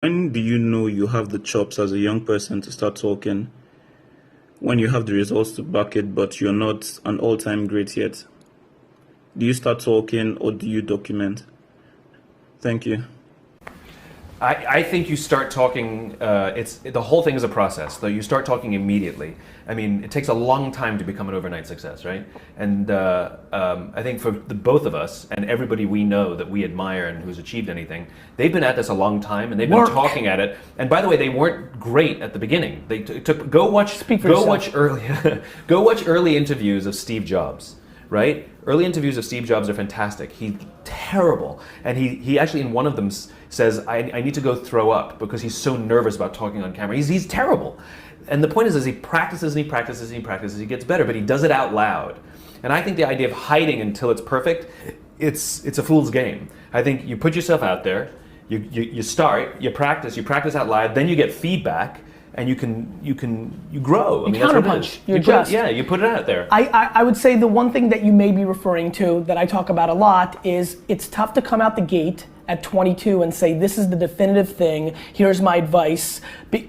When do you know you have the chops as a young person to start talking? When you have the results to back it, but you're not an all-time great yet? Do you start talking or do you document? Thank you. I think you start talking, the whole thing is a process, though you start talking immediately. I mean, it takes a long time to become an overnight success, right? And I think for the both of us and everybody we know that we admire and who's achieved anything, they've been at this a long time and they've been talking at it. And by the way, they weren't great at the beginning. They go watch early interviews of Steve Jobs, right? Early interviews of Steve Jobs are fantastic. He's terrible. And he actually in one of them says, I need to go throw up because he's so nervous about talking on camera. He's terrible. And the point is he practices and he practices and he practices, he gets better, but he does it out loud. And I think the idea of hiding until it's perfect, it's a fool's game. I think you put yourself out there, you start, you practice out loud, then you get feedback, and you grow. You counterpunch. You adjust. You put it out there. I would say the one thing that you may be referring to that I talk about a lot is it's tough to come out the gate at 22 and say this is the definitive thing. Here's my advice.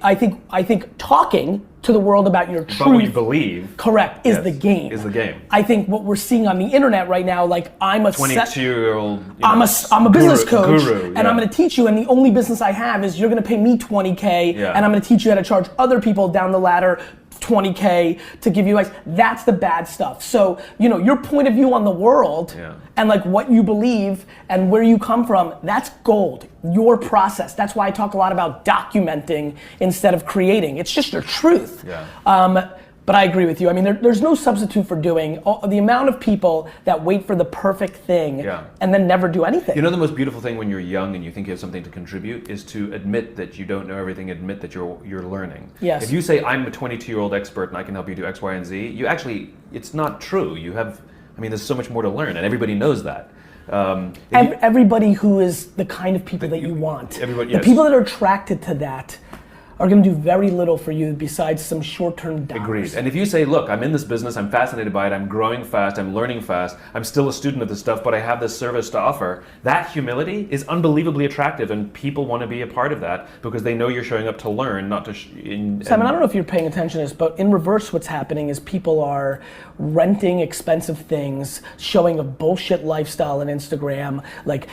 I think talking to the world about your truth, about what you believe, correct, is the game. Is the game. I think what we're seeing on the internet right now, like I'm a 22-year-old. I'm a business coach, guru, and I'm going to teach you. And the only business I have is you're going to pay me $20K, and I'm going to teach you how to charge other people down the ladder $20K to give you advice. That's the bad stuff. So your point of view on the world and like what you believe and where you come from, that's gold. Your process. That's why I talk a lot about documenting instead of creating. It's just your truth. But I agree with you. I mean, there's no substitute for doing the amount of people that wait for the perfect thing and then never do anything. You know, the most beautiful thing when you're young and you think you have something to contribute is to admit that you don't know everything, admit that you're learning. Yes. If you say, I'm a 22-year-old expert and I can help you do X, Y, and Z, it's not true. There's so much more to learn and everybody knows that. Everybody who is the kind of people that you want. The people that are attracted to that are going to do very little for you besides some short-term dollars. Agreed. And if you say, look, I'm in this business, I'm fascinated by it, I'm growing fast, I'm learning fast, I'm still a student of this stuff, but I have this service to offer, that humility is unbelievably attractive and people want to be a part of that because they know you're showing up to learn, not to... Simon, I don't know if you're paying attention to this, but in reverse what's happening is people are renting expensive things, showing a bullshit lifestyle on Instagram, like,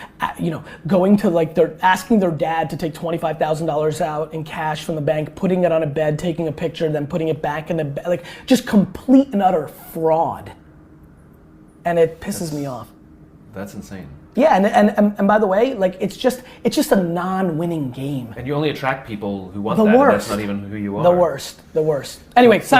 going to they're asking their dad to take $25,000 out in cash from the bank, putting it on a bed, taking a picture, then putting it back in the bed, like just complete and utter fraud. And it pisses me off. That's insane. Yeah, and by the way, like it's just a non-winning game. And you only attract people who want the that. Worst. And that's not even who you are. The worst. Anyway, Simon.